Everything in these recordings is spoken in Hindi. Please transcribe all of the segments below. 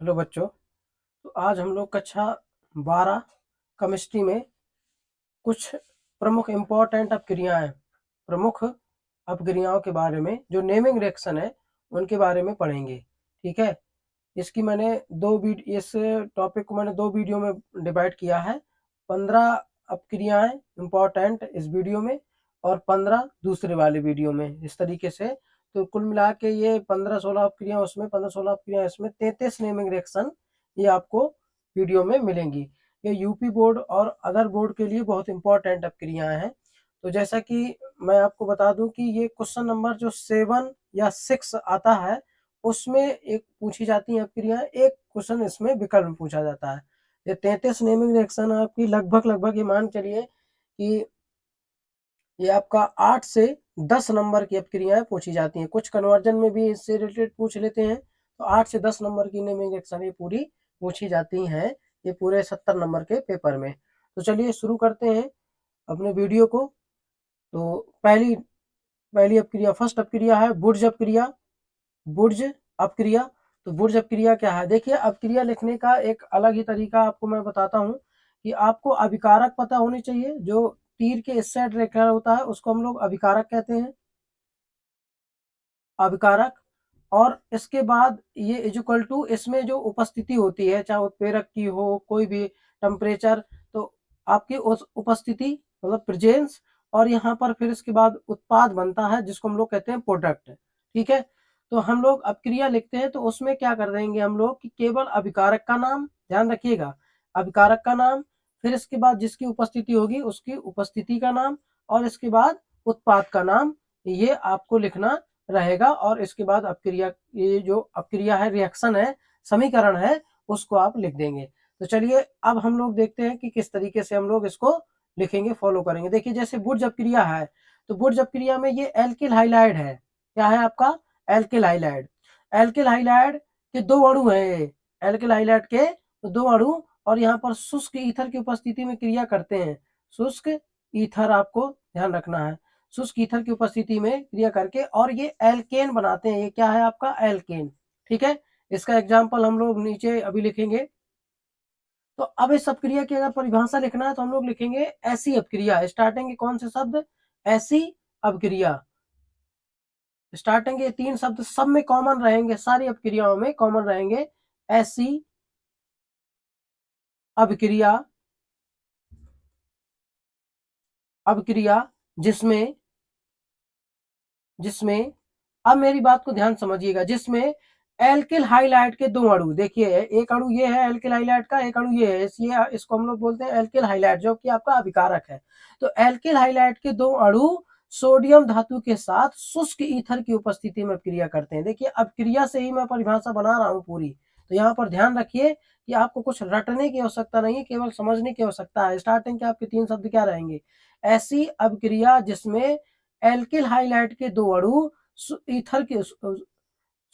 हेलो बच्चों। तो आज हम लोग कक्षा 12 केमिस्ट्री में कुछ प्रमुख इम्पोर्टेंट अपक्रियाएं, प्रमुख अपक्रियाओं के बारे में जो नेमिंग रिएक्शन है उनके बारे में पढ़ेंगे। ठीक है, इसकी मैंने इस टॉपिक को मैंने 2 वीडियो में डिवाइड किया है। 15 अपक्रियाएं इम्पोर्टेंट इस वीडियो में और 15 दूसरे वाले वीडियो में, इस तरीके से। तो कुल मिला के ये 15-16 अपक्रिया उसमें, 15-16 अपक्रिया इसमें, 33 नेमिंग रिएक्शन ये आपको वीडियो में मिलेंगी। ये यूपी बोर्ड और अदर बोर्ड के लिए बहुत इंपॉर्टेंट अपक्रियाएं हैं। तो जैसा कि मैं आपको बता दूं कि ये क्वेश्चन नंबर जो 7 या 6 आता है उसमें एक पूछी जाती है अपक्रिया, एक क्वेश्चन इसमें विकल्प में पूछा जाता है। ये 33 नेमिंग रिएक्शन आपकी लगभग ये मान चलिए कि ये आपका 8 से 10 नंबर की अपक्रियाएं पूछी जाती हैं। कुछ कन्वर्जन में भी इससे रिलेटेड पूछ लेते हैं, तो 8 से 10 नंबर की नेमिंग रिएक्शन ये पूरी पूछी जाती हैं, ये पूरे 70 नंबर के पेपर में। तो चलिए शुरू करते हैं अपने वीडियो को। तो पहली अपक्रिया, फर्स्ट अपक्रिया है बुर्ज अपक्रिया। बुर्ज अपक्रिया, तो बुर्ज अपक्रिया क्या है? देखिए, अपक्रिया लिखने का एक अलग ही तरीका आपको मैं बताता हूँ कि आपको अभिकारक पता होने चाहिए। जो तीर के इस साइड रेखा होता है उसको हम लोग अभिकारक कहते हैं, अभिकारक। और इसके बाद ये इक्वल टू इसमें जो उपस्थिति होती है, चाहे उत्प्रेरक की हो, कोई भी टेम्परेचर, तो आपकी उस उपस्थिति मतलब प्रेजेंस, और यहाँ पर फिर इसके बाद उत्पाद बनता है जिसको हम लोग कहते हैं प्रोडक्ट। ठीक है, तो हम लोग अपक्रिया लिखते हैं तो उसमें क्या कर देंगे हम लोग कि केवल अभिकारक का नाम, ध्यान रखिएगा, अभिकारक का नाम, फिर इसके बाद जिसकी उपस्थिति होगी उसकी उपस्थिति का नाम, और इसके बाद उत्पाद का नाम, ये आपको लिखना रहेगा। और इसके बाद अपक्रिया, ये जो अपक्रिया है, रिएक्शन है, समीकरण है, उसको आप लिख देंगे। तो चलिए अब हम लोग देखते हैं कि किस तरीके से हम लोग इसको लिखेंगे, फॉलो करेंगे। देखिए, जैसे बुर्ज अपक्रिया है तो बुर्ज अपक्रिया में ये एल्किल हाइलाइड है। क्या है आपका? Alkyl halide. एल्किल हाइलाइड के 2 अणु हैं, एल्किल हाइलाइड के 2 अणु, और यहाँ पर शुष्क ईथर की उपस्थिति में क्रिया करते हैं। शुष्क ईथर आपको ध्यान रखना है, शुष्क ईथर की उपस्थिति में क्रिया करके, और ये एल्केन बनाते हैं। ये क्या है आपका? एल्केन। ठीक है, इसका एग्जाम्पल हम लोग नीचे अभी लिखेंगे। तो अब इस अपक्रिया की अगर परिभाषा लिखना है तो हम लोग लिखेंगे ऐसी अपक्रिया। स्टार्टिंग के कौन से शब्द? ऐसी अपक्रिया। स्टार्टिंग के 3 शब्द सब में कॉमन रहेंगे, सारी अपक्रियाओं में कॉमन रहेंगे। ऐसी अपक्रिया, अपक्रिया जिसमें जिसमें अब मेरी बात को ध्यान समझिएगा, जिसमें एल्किल हाइलाइड के 2 अणु, देखिए एक अणु ये है एल्किल हाइलाइड का, एक अणु ये है, इसको हम लोग बोलते हैं एल्किल हाइलाइड, जो कि आपका अभिकारक है। तो एल्किल हाइलाइड के 2 अणु सोडियम धातु के साथ शुष्क ईथर की उपस्थिति में क्रिया करते हैं। देखिए, अपक्रिया से ही मैं परिभाषा बना रहा हूं पूरी, तो यहाँ पर ध्यान रखिए कि आपको कुछ रटने की आवश्यकता नहीं है, केवल समझने की आवश्यकता है। स्टार्टिंग के आपके 3 शब्द क्या रहेंगे? ऐसी अपक्रिया जिसमें एल्किल हाइलाइड के 2 अणु ईथर के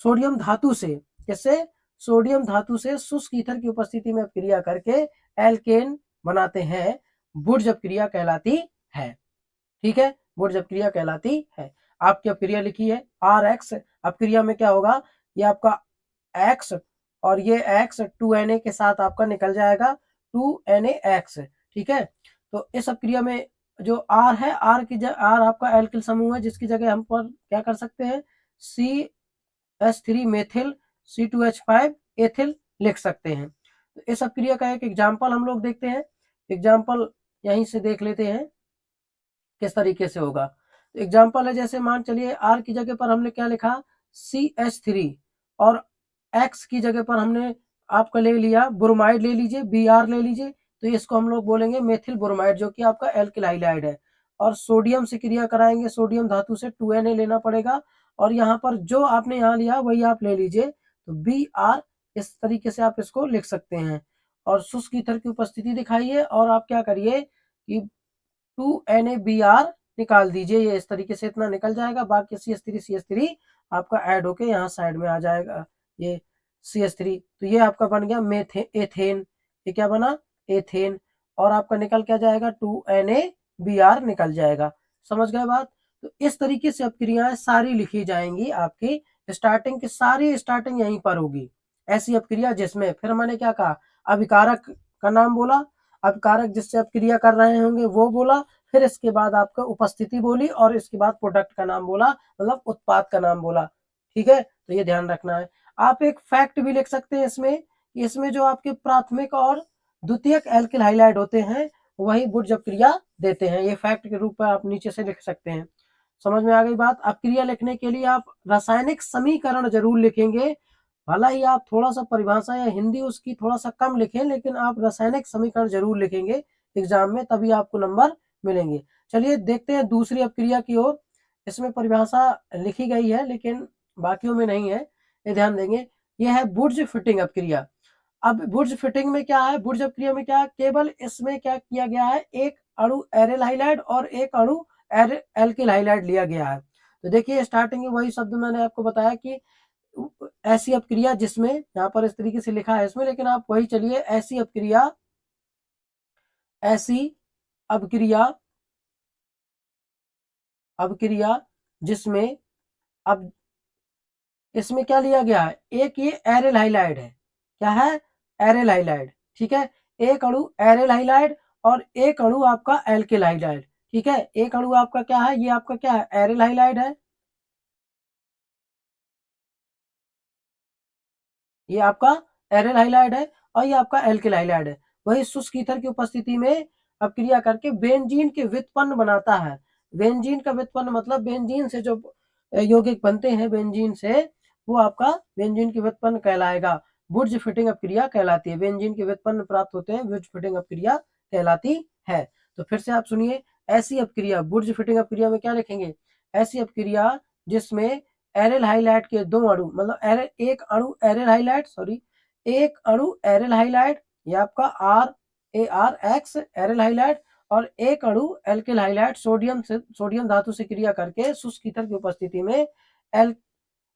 सोडियम धातु से, कैसे? सोडियम धातु से शुष्क ईथर की उपस्थिति में क्रिया करके एल्केन बनाते हैं, बुर्ज अपक्रिया कहलाती है। ठीक है, बुर्ज अपक्रिया कहलाती है। आपकी अपक्रिया लिखी है आर एक्स। अपक्रिया में क्या होगा? ये आपका एक्स, और ये एक्स 2Na के साथ आपका निकल जाएगा 2NaX। ठीक है, तो इस अपक्रिया में जो आर है, आर आपका एल्किल समूह है, जिसकी जगह हम पर क्या कर सकते हैं? CH3 मेथिल C2H5 एथिल लिख सकते हैं। तो इस अपक्रिया का एक एग्जाम्पल हम लोग देखते हैं। एग्जाम्पल यहीं से देख लेते हैं किस तरीके से होगा। तो एग्जाम्पल है, जैसे मान चलिए आर की जगह पर हमने क्या लिखा? CH3, और एक्स की जगह पर हमने आपका ले लिया ब्रोमाइड, ले लीजिए Br ले लीजिए, तो इसको हम लोग बोलेंगे मेथिल ब्रोमाइड, जो कि आपका एल्किल हाइलाइड है। और सोडियम से क्रिया कराएंगे, सोडियम धातु से 2Na लेना पड़ेगा, और यहाँ पर जो आपने यहाँ लिया वही आप ले लीजिए, तो Br, इस तरीके से आप इसको लिख सकते हैं। और शुष्क ईथर की उपस्थिति दिखाइए, और आप क्या करिए कि 2NaBr निकाल दीजिए, ये इस तरीके से इतना निकल जाएगा। बाकी CH3 आपका ऐड होके यहाँ साइड में आ जाएगा, ये CH3। तो ये आपका बन गया एथेन। ये क्या बना? एथेन। और आपका निकल क्या जाएगा? 2NaBr निकल जाएगा। समझ गए बात? तो इस तरीके से अपक्रियाएं सारी लिखी जाएंगी आपकी। स्टार्टिंग की सारी स्टार्टिंग यहीं पर होगी, ऐसी अपक्रिया जिसमें, फिर मैंने क्या कहा, अभिकारक का नाम बोला, अभिकारक जिससे अपक्रिया कर रहे होंगे वो बोला, फिर इसके बाद आपका उपस्थिति बोली और इसके बाद प्रोडक्ट का नाम बोला, मतलब उत्पाद का नाम बोला। ठीक है, तो ये ध्यान रखना है। आप एक फैक्ट भी लिख सकते हैं इसमें, इसमें जो आपके प्राथमिक और द्वितीयक एल्किल हाइलाइड होते हैं वही बुर्ज अपक्रिया देते हैं। ये फैक्ट के रूप में आप नीचे से लिख सकते हैं। समझ में आ गई बात। अपक्रिया लिखने के लिए आप रासायनिक समीकरण जरूर लिखेंगे, भला ही आप थोड़ा सा परिभाषा या हिंदी उसकी थोड़ा सा कम लिखें, लेकिन आप रासायनिक समीकरण जरूर लिखेंगे एग्जाम में, तभी आपको नंबर मिलेंगे। चलिए देखते हैं दूसरी अपक्रिया की ओर। इसमें परिभाषा लिखी गई है लेकिन बाकियों में नहीं है, ये ध्यान देंगे। यह है बुर्ज फिटिंग अपक्रिया। अब बुर्ज फिटिंग में क्या है, बुर्ज अपक्रिया में क्या है, केवल इसमें क्या किया गया है, एक अणु एरिल हाइलाइड और एक अणु एल्किल हाइलाइड लिया गया है। तो देखिए स्टार्टिंग में वही शब्द मैंने आपको बताया कि ऐसी अपक्रिया जिसमें, यहाँ पर इस तरीके से लिखा है इसमें, लेकिन आप वही चलिए, ऐसी अपक्रिया, ऐसी अपक्रिया, अपक्रिया जिसमें, अब इसमें क्या लिया गया है, एक ये एरिल हाइलाइड है, क्या है, एरिल हाइलाइड। ठीक है, एक अणु एरिल हाइलाइड और एक अणु आपका एल्किल हाइलाइड। ठीक है, एक अणु आपका क्या है, ये आपका क्या है, एरिल हाइलाइड है, ये आपका एरिल हाइलाइड है और ये आपका एल्किल हाइलाइड है। वही शुष्क ईथर की उपस्थिति में अपक्रिया करके बेंजीन के व्युत्पन्न बनाता है। बेंजीन का व्युत्पन्न मतलब बेंजीन से जो यौगिक बनते हैं बेंजीन से, वो आपका बेंजीन की व्युत्पन्न कहलाएगा, बुर्ज फिटिंग अपक्रिया कहलाती है। बेंजीन के व्युत्पन्न प्राप्त होते हैं, बुर्ज फिटिंग अपक्रिया कहलाती है। तो फिर से आप सुनिए, ऐसी अपक्रिया, बुर्ज फिटिंग अपक्रिया में क्या लिखेंगे, ऐसी अपक्रिया जिसमें एरिल हाइलाइड के दो अणु, मतलब एक अणु एरिल हाइलाइड, सॉरी, एक अणु एरिल हाइलाइड, ये आपका RaRX एरिल हाइलाइड, और एक अणु एल्किल हाइलाइड सोडियम धातु से क्रिया करके शुष्क ईथर की उपस्थिति में एल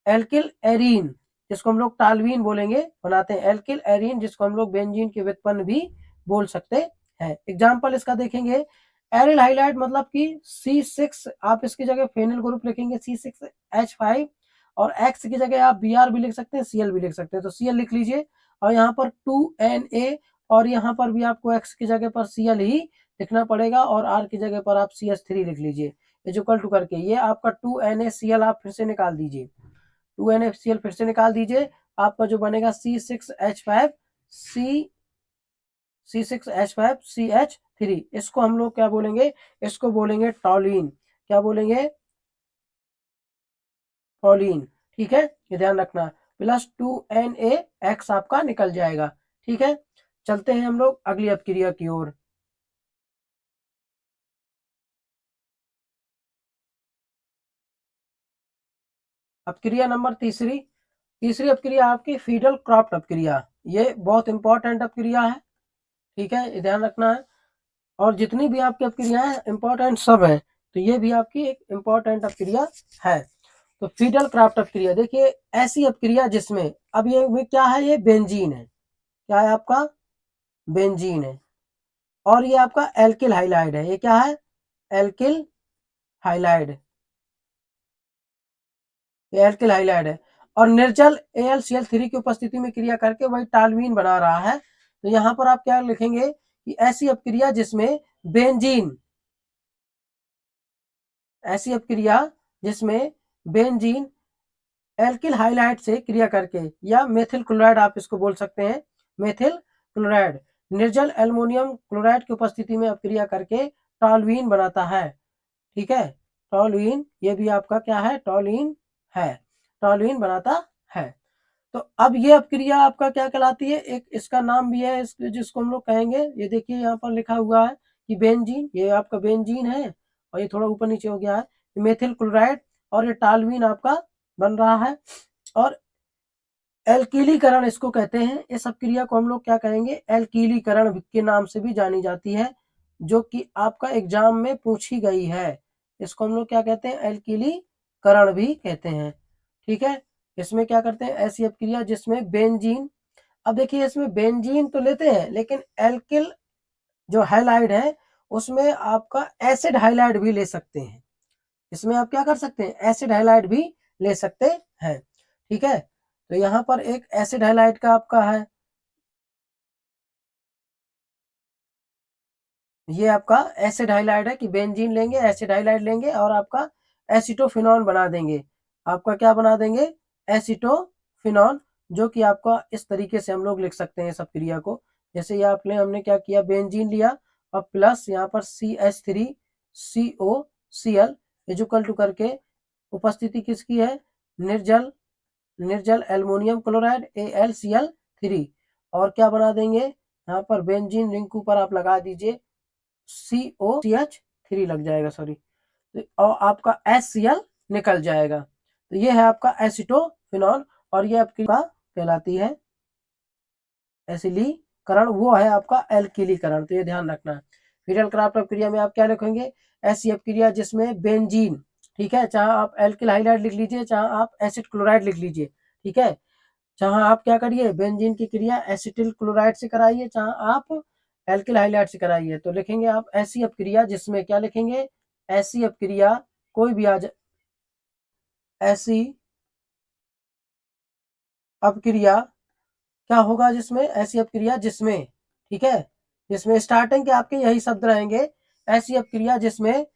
एल्किल एरीन, जिसको हम लोग टालवीन बोलेंगे, बनाते हैं। एल्किल एरीन जिसको हम लोग बेंजीन के व्युत्पन्न भी बोल सकते हैं। एग्जाम्पल इसका देखेंगे, एरिल हाइलाइड मतलब कि C6, आप इसकी जगह फेनिल ग्रुप लिखेंगे C6H5, और X की जगह आप Br भी लिख सकते हैं, Cl भी लिख सकते हैं, तो Cl लिख लीजिए, और यहाँ पर 2Na, और यहाँ पर भी आपको X की जगह पर Cl ही लिखना पड़ेगा, और R की जगह पर आप CH3 लिख लीजिए, इक्वल टू करके ये आपका 2NaCl आप फिर से निकाल दीजिए, 2NaCl फिर से निकाल दीजिए, आपका जो बनेगा C6H5 C6H5CH3, इसको हम लोग क्या बोलेंगे, इसको बोलेंगे टॉलीन। क्या बोलेंगे, टॉलीन। ठीक है, ये ध्यान रखना, प्लस 2NaX आपका निकल जाएगा। ठीक है, चलते हैं हम लोग अगली अपक्रिया की ओर। अपक्रिया नंबर तीसरी, तीसरी अपक्रिया आपकी फीडल क्रॉफ्ट अपक्रिया। ये बहुत इंपॉर्टेंट अपक्रिया है। ठीक है, ये ध्यान रखना है, और जितनी भी आपकी अपक्रियाएं इंपॉर्टेंट सब है, तो ये भी आपकी एक इंपॉर्टेंट अपक्रिया है। तो फीडल क्राफ्ट अपक्रिया, देखिए ऐसी अपक्रिया जिसमें, अब ये क्या है, ये बेंजीन है, क्या है आपका, बेंजीन है, और ये आपका एल्किल हाइलाइड है, ये क्या है, एल्किल हाइलाइड, ये एल्किल हाइलाइड है, और निर्जल AlCl3 की उपस्थिति में क्रिया करके वही टालवीन बना रहा है। तो यहाँ पर आप क्या लिखेंगे कि ऐसी अपक्रिया जिसमें बेंजीन, ऐसी अपक्रिया जिसमें बेंजीन एल्किल हाइलाइड से क्रिया करके, या मेथिल क्लोराइड आप इसको बोल सकते हैं, मेथिल क्लोराइड निर्जल एल्युमिनियम क्लोराइड की उपस्थिति में अपक्रिया करके टॉलुइन बनाता है। ठीक है, टॉलुइन, ये भी आपका क्या है, टॉलुइन है, टॉलुइन बनाता है। तो अब ये अपक्रिया आपका क्या कहलाती है, एक इसका नाम भी है जिसको हम लोग कहेंगे, ये देखिए यहाँ पर लिखा हुआ है कि बेंजीन, ये आपका बेंजीन है, और ये थोड़ा ऊपर नीचे हो गया है, मेथिल क्लोराइड, और ये टालुइन आपका बन रहा है, और एल्कीलीकरण इसको कहते हैं। इस अपक्रिया को हम लोग क्या कहेंगे, एल्कीलीकरण के नाम से भी जानी जाती है, जो कि आपका एग्जाम में पूछी गई है। इसको हम लोग क्या कहते हैं, एल्कीलीकरण भी कहते हैं। ठीक है, इसमें क्या करते हैं, ऐसी अपक्रिया जिसमें बेंजीन, अब देखिए इसमें बेंजीन तो लेते हैं, लेकिन एल्किल जो हाइलाइड है उसमें आपका एसिड हाइलाइड भी ले सकते हैं, इसमें आप क्या कर सकते हैं, एसिड हाइलाइड भी ले सकते हैं। ठीक है, तो यहाँ पर एक एसिड हैलाइड का आपका है, ये आपका एसिड हाइलाइड है कि बेंजीन लेंगे, एसिड हाइलाइड लेंगे और आपका एसीटोफिनॉन बना देंगे। आपका क्या बना देंगे? एसीटोफिनॉन, जो कि आपका इस तरीके से हम लोग लिख सकते हैं सब क्रिया को। जैसे ये आपने हमने क्या किया, बेंजीन लिया और प्लस यहाँ पर CH3COCl इजुकल टू करके उपस्थिति किसकी है? निर्जल निर्जल एल्युमिनियम क्लोराइड AlCl3। और क्या बना देंगे? यहाँ पर बेंजीन रिंग के ऊपर आप लगा दीजिए COCH3 लग जाएगा, सॉरी, और आपका HCl निकल जाएगा। तो ये है आपका एसिटोफिनॉल और ये आपकी कहलाती है एसिलीकरण, वो है आपका एल्किलीकरण। तो ये ध्यान रखना है। फिडल क्राफ्ट क्रिया में आप क्या लिखेंगे? ऐसी क्रिया जिसमें बेंजीन, ठीक है, चाहे आप एल्किल हाइलाइड लिख लीजिए, चाहे आप एसिड क्लोराइड लिख लीजिए, ठीक है। चाहे आप क्या करिए, बेंजीन की क्रिया एसिटिल क्लोराइड से कराइए, चाहे आप एल्किल हाइलाइड से कराइए। तो लिखेंगे आप ऐसी अपक्रिया जिसमें, क्या लिखेंगे? ऐसी अपक्रिया, कोई भी आ जाए, ऐसी अपक्रिया क्या होगा जिसमें? ऐसी अपक्रिया जिसमें, ठीक है, जिसमें स्टार्टिंग के आपके यही शब्द रहेंगे, ऐसी अपक्रिया जिसमें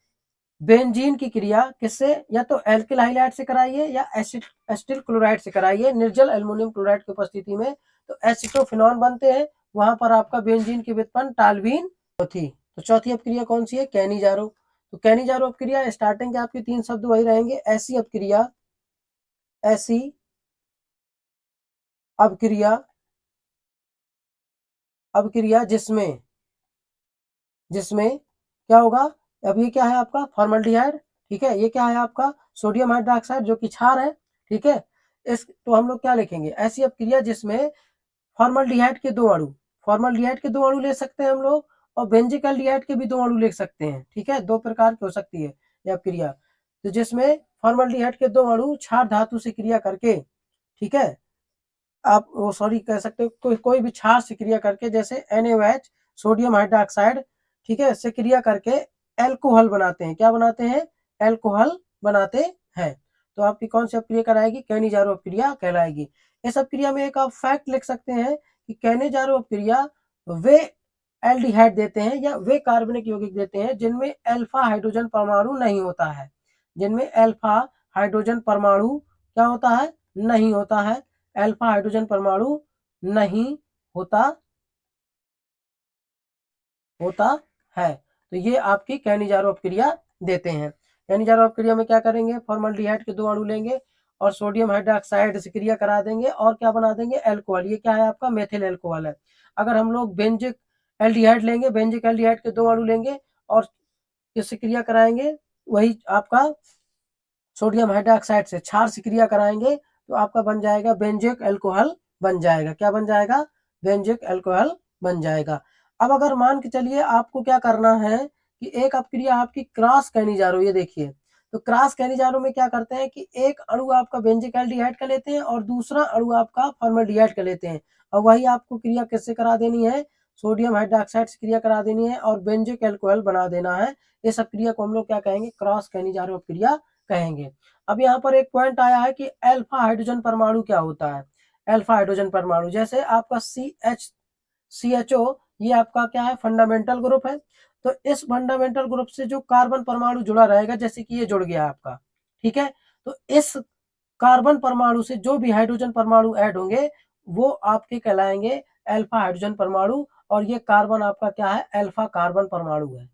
बेंजीन की क्रिया किससे, या तो एल्किल हाइलाइड से कराइए या एसिटिल क्लोराइड से कराइए निर्जल एल्युमिनियम क्लोराइड की उपस्थिति में, तो एसिटोफिनॉन बनते हैं। वहां पर आपका बेंजीन की व्युत्पन्न टालवीन थी। तो चौथी अपक्रिया कौन सी है? कैनिजारो। तो कैनिजारो अपक्रिया स्टार्टिंग के आपके तीन शब्द वही रहेंगे, ऐसी अपक्रिया, ऐसी अपक्रिया, अपक्रिया जिसमें, जिसमें क्या होगा? अब ये क्या है आपका? फॉर्मल्डिहाइड, ठीक है, ये क्या है आपका? सोडियम हाइड्रोक्साइड, जो कि क्षार है, ठीक है। इस तो हम लोग क्या लिखेंगे? ऐसी अपक्रिया जिसमें फॉर्मल्डिहाइड के दो अणु, फॉर्मल्डिहाइड के दो अणु ले सकते हैं हम लोग, और बेंजिक एल्डिहाइड के भी दो अणु ले सकते हैं, ठीक है, दो प्रकार की हो सकती है यह क्रिया। तो जिसमें फॉर्मल्डिहाइड के दो अणु क्षार धातु से क्रिया करके, ठीक है, आप वो सॉरी कह सकते हो, कोई भी क्षार से क्रिया करके, जैसे NaOH सोडियम हाइड्रोक्साइड, ठीक है, से क्रिया करके एल्कोहल बनाते हैं। क्या बनाते हैं? एल्कोहल बनाते हैं। तो आपकी कौन सी अपक्रिया कराएगी? कैनिजारो अपक्रिया कहलाएगी। इस अपक्रिया में एक आप फैक्ट लिख सकते हैं कि कैनिजारो अपक्रिया वे एल्डिहाइड देते हैं या वे कार्बनिक यौगिक देते हैं जिनमें अल्फा हाइड्रोजन परमाणु नहीं होता है, जिनमें अल्फा हाइड्रोजन परमाणु क्या होता है? नहीं होता है। अल्फा हाइड्रोजन परमाणु नहीं होता होता है। तो ये आपकी कैनिजारो अपक्रिया देते हैं। कैनिजारो अपक्रिया में क्या करेंगे? फॉर्मल्डिहाइड के दो अणु लेंगे और सोडियम हाइड्रोक्साइड से क्रिया करा देंगे और क्या बना देंगे? अल्कोहल। ये क्या है आपका? मेथिल अल्कोहल है। अगर हम लोग बेंजिक एल्डिहाइड लेंगे, बेंजिक एल्डिहाइड के दो अणु लेंगे और इससे क्रिया कराएंगे, वही आपका सोडियम हाइड्रोक्साइड से क्षार से क्रिया कराएंगे, तो आपका बन जाएगा बेंजिक अल्कोहल बन जाएगा। क्या बन जाएगा? बेंजिक अल्कोहल बन जाएगा। अब अगर मान के चलिए आपको क्या करना है कि एक अपक्रिया आपकी क्रॉस कैनिजारो, ये देखिए, तो क्रॉस कैनिजारो में क्या करते हैं कि एक अणु आपका बेंजिक एल्डिहाइड का लेते हैं और दूसरा अणु आपका फॉर्मल्डिहाइड का लेते हैं, और वही आपको क्रिया किससे करा देनी है? सोडियम हाइड्रोक्साइड से क्रिया करा देनी है और बेंजिक अल्कोहल बना देना है। इस अपक्रिया को हम लोग क्या कहेंगे? क्रॉस कैनिजारो अपक्रिया कहेंगे। अब यहाँ पर एक पॉइंट आया है कि अल्फा हाइड्रोजन परमाणु क्या होता है? अल्फा हाइड्रोजन परमाणु, जैसे आपका CHO, ये आपका क्या है? फंडामेंटल ग्रुप है। तो इस फंडामेंटल ग्रुप से जो कार्बन परमाणु जुड़ा रहेगा, जैसे कि ये जुड़ गया आपका, ठीक है, तो इस कार्बन परमाणु से जो भी हाइड्रोजन परमाणु ऐड होंगे वो आपके कहलाएंगे अल्फा हाइड्रोजन परमाणु, और ये कार्बन आपका क्या है? अल्फा कार्बन परमाणु है,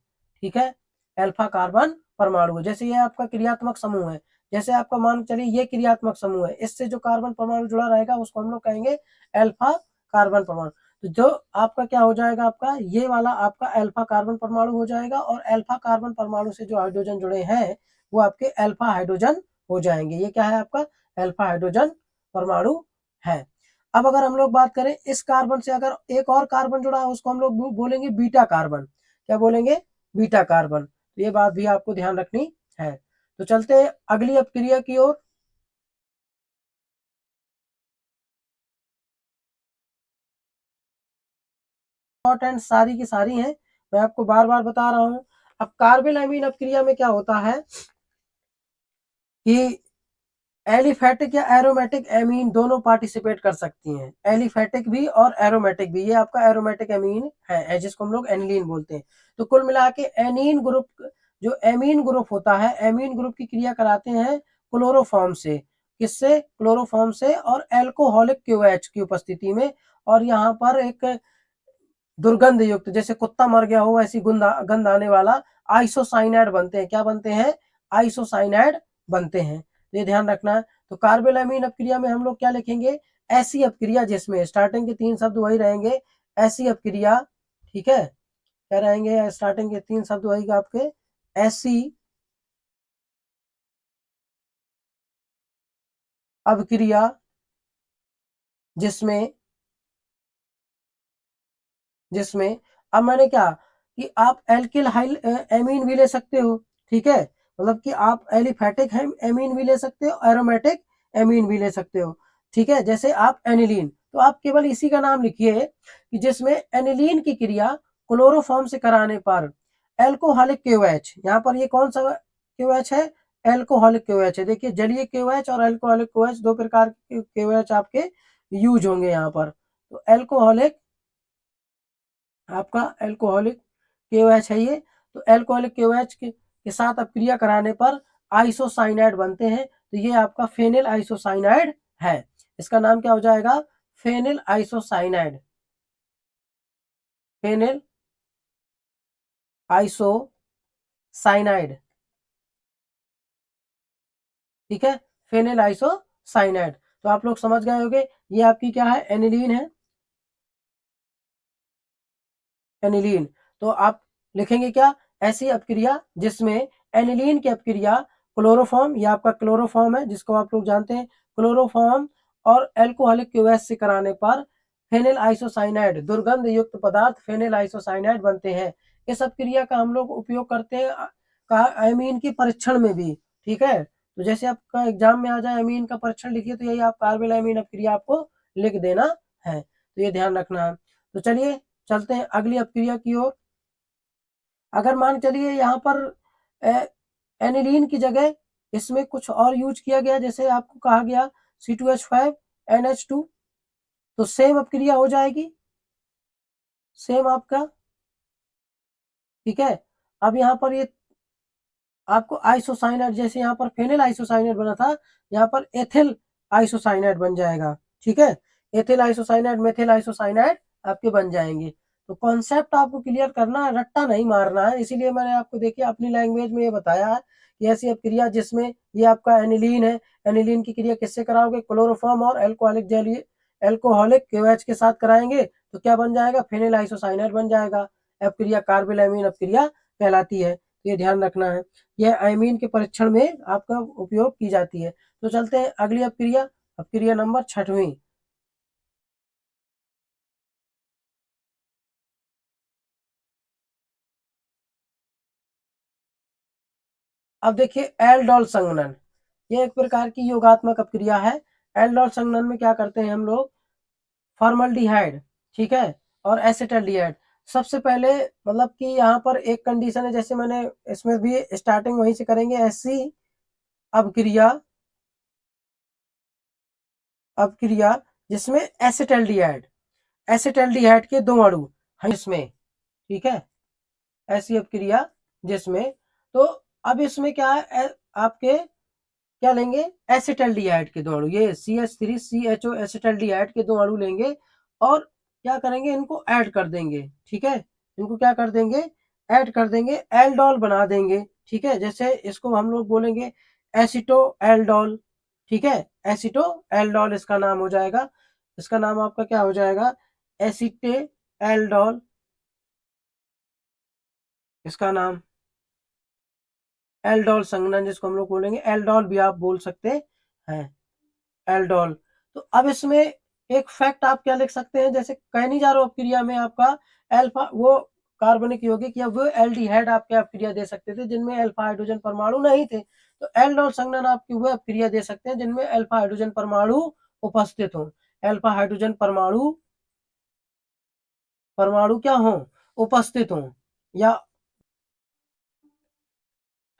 ठीक है, अल्फा कार्बन परमाणु है। जैसे ये आपका क्रियात्मक समूह है, जैसे आपका मान चलिए ये क्रियात्मक समूह है, इससे जो कार्बन परमाणु जुड़ा रहेगा उसको हम लोग कहेंगे अल्फा कार्बन परमाणु। तो जो आपका क्या हो जाएगा? आपका ये वाला आपका अल्फा कार्बन परमाणु हो जाएगा, और अल्फा कार्बन परमाणु से जो हाइड्रोजन जुड़े हैं वो आपके अल्फा हाइड्रोजन हो जाएंगे। ये क्या है आपका? अल्फा हाइड्रोजन परमाणु है। अब अगर हम लोग बात करें इस कार्बन से अगर एक और कार्बन जुड़ा है उसको हम लोग बोलेंगे बीटा कार्बन। क्या बोलेंगे? Beta carbon. तो ये बात भी आपको ध्यान रखनी है। तो चलते हैं अगली अपक्रिया की ओर। इंपॉर्टेंट सारी की सारी हैं, मैं आपको बार बार बता रहा हूं। अब कार्बेन अमीन अपक्रिया में क्या होता है कि एलिफेटिक या एरोमेटिक एमीन दोनों पार्टिसिपेट कर सकती हैं, एलिफेटिक भी और एरोमेटिक भी। ये आपका एरोमेटिक एमीन है जिसको हम लोग एनिलीन बोलते हैं। तो कुल मिला के एनीन ग्रुप, जो एमीन ग्रुप होता है, एमीन ग्रुप की क्रिया कराते हैं क्लोरोफॉर्म से। किससे? क्लोरोफॉर्म से और एल्कोहलिक क्यूएच की उपस्थिति में। और यहाँ पर एक दुर्गंध युक्त, जैसे कुत्ता मर गया हो ऐसी गंध आने वाला आइसोसाइनाइड बनते हैं। क्या बनते हैं? आइसोसाइनाइड बनते हैं। ये ध्यान रखना है। तो कार्बोलामीन अपक्रिया में हम लोग क्या लिखेंगे? ऐसी अपक्रिया जिसमें स्टार्टिंग के 3 शब्द वही रहेंगे, ऐसी अपक्रिया। ठीक है, क्या रहेंगे? स्टार्टिंग के 3 शब्द वही आपके, ऐसी अपक्रिया जिसमें जिसमें अब मैंने क्या कि आप एल्किल हाइल एमीन भी ले सकते हो। ठीक है, मतलब कि आप एलिफेटिक एमीन भी ले सकते हो, एरोमेटिक एमीन भी ले सकते हो। ठीक है, जैसे आप एनिलीन, तो आप केवल इसी का नाम लिखिए कि जिसमें एनिलीन की क्रिया क्लोरोफॉर्म से कराने पर एल्कोहलिक क्यूएच, यहाँ पर ये कौन सा क्यूएच है? एल्कोहलिक क्यूएच है। देखिए, जलीय क्यूएच और एल्कोहलिक क्यूएच दो प्रकार के क्यूएच आपके यूज होंगे यहाँ पर। तो एल्कोहलिक, आपका एल्कोहलिक केओएच है ये। तो एल्कोहलिक केओएच के साथ अपक्रिया कराने पर आइसोसाइनाइड बनते हैं। तो ये आपका फेनिल आइसोसाइनाइड है। इसका नाम क्या हो जाएगा? Phenyl isocyanide, phenyl isocyanide. ठीक है, फेनिल आइसोसाइनाइड। तो आप लोग समझ गए होंगे, ये आपकी क्या है? एनिलीन है, एनिलीन। तो आप लिखेंगे क्या? ऐसी अपक्रिया जिसमें एनिलीन की अपक्रिया क्लोरोफॉर्म, या आपका क्लोरोफॉर्म है जिसको आप लोग जानते हैं, क्लोरोफॉर्म और एल्कोहलिक क्यूएस से कराने पर फेनिल आइसोसाइनाइड, दुर्गंध युक्त पदार्थ फेनिल आइसोसाइनाइड बनते हैं। इस अपक्रिया का हम लोग उपयोग करते हैं का एमीन की परीक्षण में भी। ठीक है, तो जैसे आपका एग्जाम में आ जाए एमीन का परीक्षण लिखिए, तो यही आप कार्बोलामीन अपक्रिया आपको लिख देना है। तो ये ध्यान रखना है। तो चलिए चलते हैं अगली अपक्रिया की ओर। अगर मान चलिए यहाँ पर एनिलीन की जगह इसमें कुछ और यूज किया गया, जैसे आपको कहा गया C2H5NH2, तो सेम अपक्रिया हो जाएगी, सेम आपका। ठीक है, अब यहाँ पर ये आपको आइसोसाइनाइड, जैसे यहाँ पर फेनिल आइसोसाइनाइड बना था, यहाँ पर एथिल आइसोसाइनाइड बन जाएगा। ठीक है, एथिल आइसोसाइनाइड, मेथिल आइसोसाइनाइड आपके बन जाएंगे। तो कॉन्सेप्ट आपको क्लियर करना है, रट्टा नहीं मारना है। इसीलिए मैंने आपको देखिए अपनी लैंग्वेज में ये बताया है कि ऐसी क्रिया जिसमें ये आपका एनिलीन है, एनिलीन की क्रिया किससे कराओगे? क्लोरोफॉर्म और एल्कोहलिक जेली, एल्कोहलिक केओएच के साथ कराएंगे तो क्या बन जाएगा? फेनिल आइसोसाइनाइड बन जाएगा। अपक्रिया कार्बोलामीन अपक्रिया कहलाती है। ये ध्यान रखना है, यह एमीन के परीक्षण में आपका उपयोग की जाती है। तो चलते हैं अगली अपक्रिया, अपक्रिया नंबर 6वीं। अब देखिए एल्डोल संघनन, ये एक प्रकार की योगात्मक अपक्रिया है। एल्डोल संघनन में क्या करते हैं हम लोग? फॉर्मल्डिहाइड, ठीक है, और एसिटल्डिहाइड। सबसे पहले मतलब कि यहाँ पर एक कंडीशन है, जैसे मैंने इसमें भी स्टार्टिंग वहीं से करेंगे। ऐसी अपक्रिया, अपक्रिया जिसमें एसिटल्डिहाइड, एसिटल्डिहाइड के दो अणु हैं इसमें। ठीक है, ऐसी अपक्रिया जिसमें, तो अब इसमें क्या है? आपके क्या लेंगे? एसिटल्डिहाइड के दो अणु, ये CH3CHO एसिटल्डिहाइड के दो अणु लेंगे और क्या करेंगे? इनको ऐड कर देंगे। ठीक है, इनको क्या कर देंगे? ऐड कर देंगे, एल्डोल बना देंगे। ठीक है, जैसे इसको हम लोग बोलेंगे एसिटो एल्डोल। ठीक है, एसिटो एल्डोल इसका नाम हो जाएगा। इसका नाम आपका क्या हो जाएगा? एसिटे एल्डोल, इसका नाम एल्डोल संघनन, जिसको हम लोग बोलेंगे एल्डोल भी आप बोल सकते हैं, एल्डोल। तो अब इसमें एक फैक्ट आप क्या लिख सकते हैं? जैसे कैनिजारो अपक्रिया में आपका अल्फा वो कार्बनिक यौगिक या वो एल्डिहाइड आपके अपक्रिया दे सकते थे जिनमें अल्फा हाइड्रोजन परमाणु नहीं थे। तो एल्डोल संघनन आपकी वो अपक्रिया दे सकते हैं जिनमें अल्फा हाइड्रोजन परमाणु उपस्थित हो। अल्फा हाइड्रोजन परमाणु, परमाणु क्या हो? उपस्थित हो या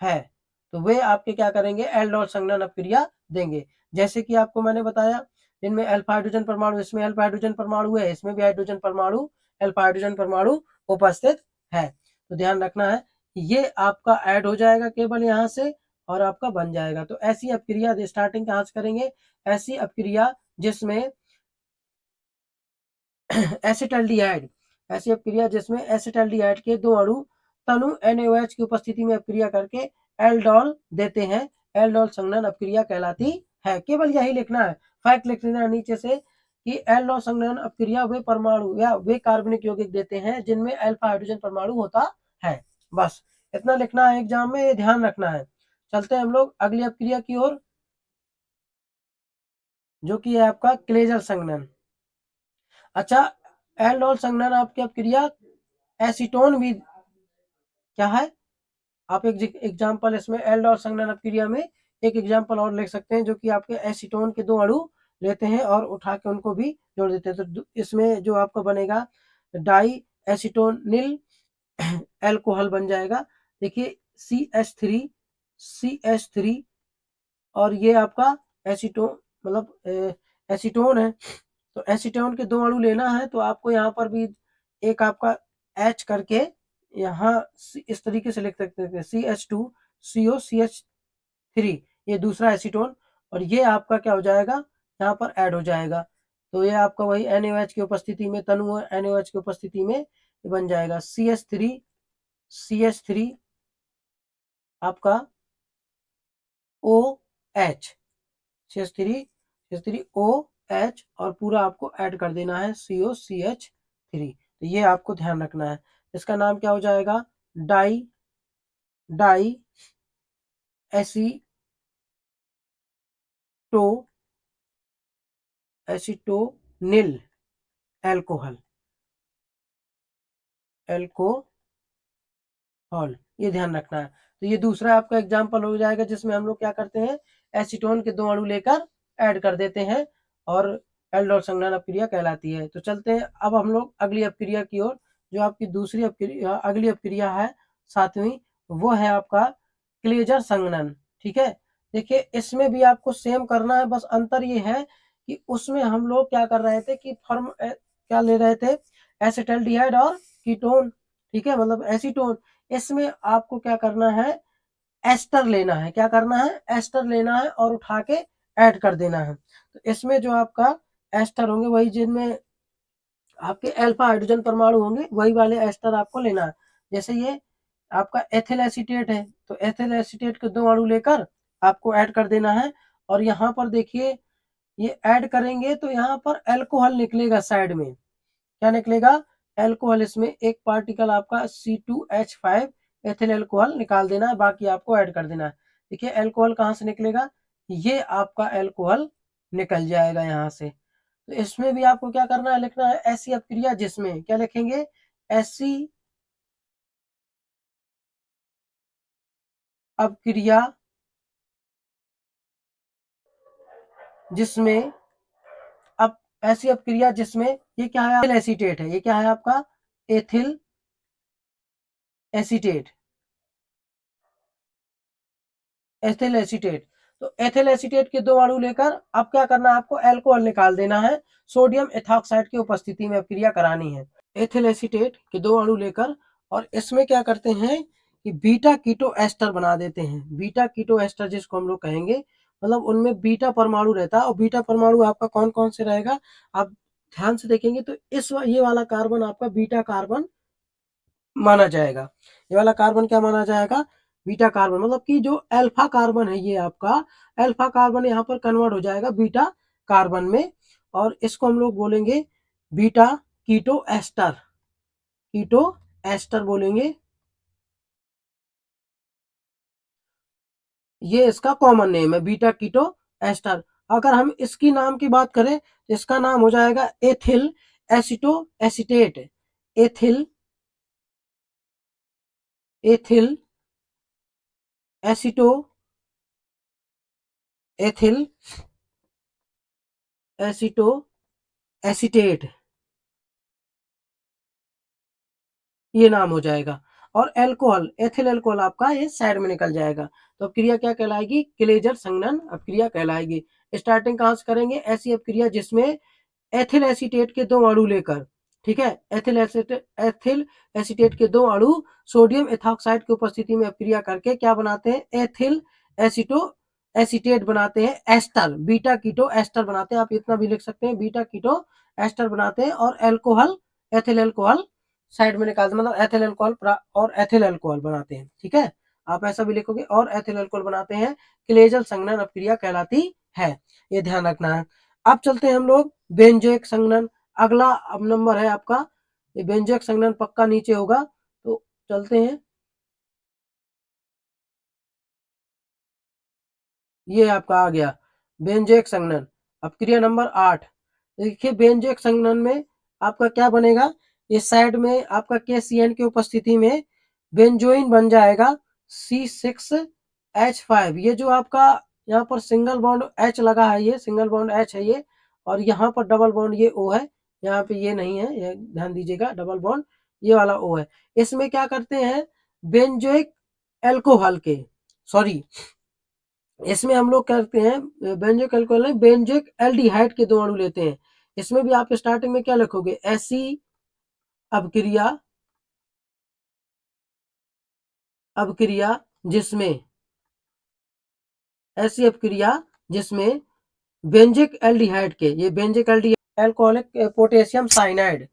है। तो वे आपके क्या करेंगे, एल्डोल संघनन अपक्रिया देंगे। जैसे कि आपको मैंने बताया, इनमें अल्फा हाइड्रोजन परमाणु, इसमें अल्फा हाइड्रोजन परमाणु है, इसमें भी हाइड्रोजन परमाणु, अल्फा हाइड्रोजन परमाणु उपस्थित है। तो ध्यान रखना है, ये आपका ऐड हो जाएगा केवल यहाँ से और आपका बन जाएगा। तो ऐसी अपक्रिया स्टार्टिंग कहाँ से करेंगे, ऐसी अपक्रिया जिसमें एसिटल्डिहाइड, ऐसी अपक्रिया जिसमें एसिटल्डिहाइड के दो अणु तनु NaOH की उपस्थिति में अपक्रिया करके एल्डोल देते हैं, एल्डोल संघनन अपक्रिया कहलाती है। केवल यही लिखना है, फैक्ट लिख लेना नीचे से कि एल्डोल संघनन अपक्रिया वे परमाणु या वे कार्बनिक यौगिक देते हैं जिनमें अल्फा हाइड्रोजन परमाणु होता है। बस इतना लिखना है एग्जाम में, ये ध्यान रखना है। चलते हैं हम लोग अगली अपक्रिया की ओर, जो कि है आपका क्लेजर संघनन। अच्छा, एल्डोल संघनन आपकी अपक्रिया एसीटोन भी क्या है, आप एक एग्जाम्पल इसमें एल्डोल संघनन अपक्रिया में एक एग्जाम्पल और लिख सकते हैं, जो कि आपके एसीटोन के दो अणु लेते हैं और उठा के उनको भी जोड़ देते हैं। तो इसमें जो आपका बनेगा डाई एसीटोनिल एल्कोहल बन जाएगा। देखिए CH3 और ये आपका एसीटोन, मतलब एसीटोन है। तो एसीटोन के दो अणु लेना है, तो आपको यहाँ पर भी एक आपका H करके यहाँ इस तरीके से लिख सकते हैं CH2COCH3, ये दूसरा एसीटोन, और ये आपका क्या हो जाएगा, यहाँ पर ऐड हो जाएगा। तो ये आपका वही NaOH की उपस्थिति में, तनु NaOH की उपस्थिति में बन जाएगा CH3 आपका OH, CH3OH, और पूरा आपको ऐड कर देना है COCH3। तो ये आपको ध्यान रखना है। इसका नाम क्या हो जाएगा, डाई एसीटोनिल एल्कोहल, ये ध्यान रखना है। तो ये दूसरा आपका एग्जाम्पल हो जाएगा जिसमें हम लोग क्या करते हैं, एसीटोन के दो अणु लेकर ऐड कर देते हैं और एल्डोल संघनन अपक्रिया कहलाती है। तो चलते हैं अब हम लोग अगली अपक्रिया की ओर, जो आपकी दूसरी अपक्रिया, अगली अपक्रिया है सातवीं, वो है आपका क्लेजर संघनन। ठीक है, देखिए इसमें भी आपको सेम करना है, बस अंतर ये है कि उसमें हम लोग क्या कर रहे थे कि क्या ले रहे थे, एसिटल्डिहाइड और कीटोन। ठीक है, मतलब एसीटोन। इसमें आपको क्या करना है, एस्टर लेना है। क्या करना है, एस्टर लेना है और उठा के ऐड कर देना है। तो इसमें जो आपका एस्टर होंगे, वही जिनमें आपके अल्फा हाइड्रोजन परमाणु होंगे, वही वाले एस्टर आपको लेना है। जैसे ये आपका एथिल एसीटेट है, तो एथिल एसीटेट के दो अणु लेकर आपको ऐड कर देना है। और यहाँ पर देखिए, ये ऐड करेंगे तो यहाँ पर अल्कोहल निकलेगा साइड में। क्या निकलेगा, एल्कोहल। इसमें एक पार्टिकल आपका C2H5 एथिल एल्कोहल निकाल देना है, बाकी आपको ऐड कर देना है। देखिए एल्कोहल कहाँ से निकलेगा, ये आपका एल्कोहल निकल जाएगा यहाँ से। तो इसमें भी आपको क्या करना है, लिखना है ऐसी अपक्रिया जिसमें, क्या लिखेंगे, ऐसी अपक्रिया जिसमें, अब ऐसी अपक्रिया जिसमें ये क्या है, एथिल एसीटेट है। ये क्या है आपका, एथिल एसीटेट, एथिल एसीटेट। तो एथिल एसीटेट के दो अणु लेकर अब क्या करना है, आपको एल्कोहल निकाल देना है, सोडियम एथॉक्साइड की उपस्थिति में अपक्रिया करानी है। एथिल एसीटेट के दो अणु लेकर, और इसमें क्या करते हैं कि बीटा कीटो एस्टर बना देते हैं। बीटा कीटो एस्टर जिसको हम लोग कहेंगे, मतलब उनमें बीटा परमाणु रहता है, और बीटा परमाणु आपका कौन कौन से रहेगा, आप ध्यान से देखेंगे तो ये वाला कार्बन आपका बीटा कार्बन माना जाएगा। ये वाला कार्बन क्या माना जाएगा, बीटा कार्बन। मतलब कि जो अल्फा कार्बन है, ये आपका अल्फा कार्बन यहाँ पर कन्वर्ट हो जाएगा बीटा कार्बन में, और इसको हम लोग बोलेंगे बीटा कीटो एस्टर, कीटो एस्टर बोलेंगे। ये इसका कॉमन नेम है, बीटा कीटो एस्टर। अगर हम इसकी नाम की बात करें तो इसका नाम हो जाएगा ethyl एसिटो acetate, ethyl ethyl एसिटो ethyl एसिटो acetate, ये नाम हो जाएगा। और अल्कोहल, एथिल अल्कोहल आपका ये साइड में निकल जाएगा। तो अब क्रिया क्या कहलाएगी? क्लेजर संघनन अपक्रिया कहलाएगी। स्टार्टिंग कहाँ से करेंगे? ऐसी अपक्रिया जिसमें एथिल एसीटेट के 2 अणु लेकर, ठीक है, एथिल एसीटेट के 2 अणु सोडियम एथॉक्साइड की उपस्थिति में अपक्रिया करके क्या बनाते हैं? एथिल एसीटो एसीटेट बनाते हैं, एस्टर, बीटा कीटो एस्टर बनाते हैं। आप इतना भी लिख सकते हैं, बीटा कीटो एस्टर बनाते हैं। और अल्कोहल, एथिल अल्कोहल साइड में निकालते, मतलब एथिल अल्कोहल और एथिल अल्कोहल बनाते हैं, ठीक है। आप ऐसा भी लिखोगे, और एथिल अल्कोहल बनाते हैं, क्लेजल संघनन अपक्रिया कहलाती है। ये ध्यान रखना है। अब चलते हैं हम लोग बेंजोइक संघनन। अगला अब नंबर है आपका, ये बेंजोइक संघनन पक्का नीचे होगा, तो चलते हैं। ये आपका आ गया बेंजोइक संघनन। अब क्रिया नंबर 8, देखिए बेंजोइक संघनन में आपका क्या बनेगा? ये साइड में आपका KCN की उपस्थिति में बेंजोइन बन जाएगा C6H5। ये जो आपका यहाँ पर सिंगल बॉन्ड H लगा है, ये सिंगल बॉन्ड H है ये, और यहाँ पर डबल बॉन्ड ये O है, यहाँ पे ये नहीं है, ये ध्यान दीजिएगा, डबल बॉन्ड ये वाला O है। इसमें क्या करते हैं? बेंजोइक एल्कोहल के, सॉरी, इसमें हम लोग करते हैं बेंजोइक अल्कोहल, बेंजोइक एल्डिहाइड के 2 अणु लेते हैं। इसमें भी आप स्टार्टिंग में क्या लिखोगे? ऐसी अपक्रिया, अपक्रिया जिसमें, ऐसी अपक्रिया जिसमें बेंजिक एल्डिहाइड के, ये benzoic aldehyde alcoholic potassium cyanide,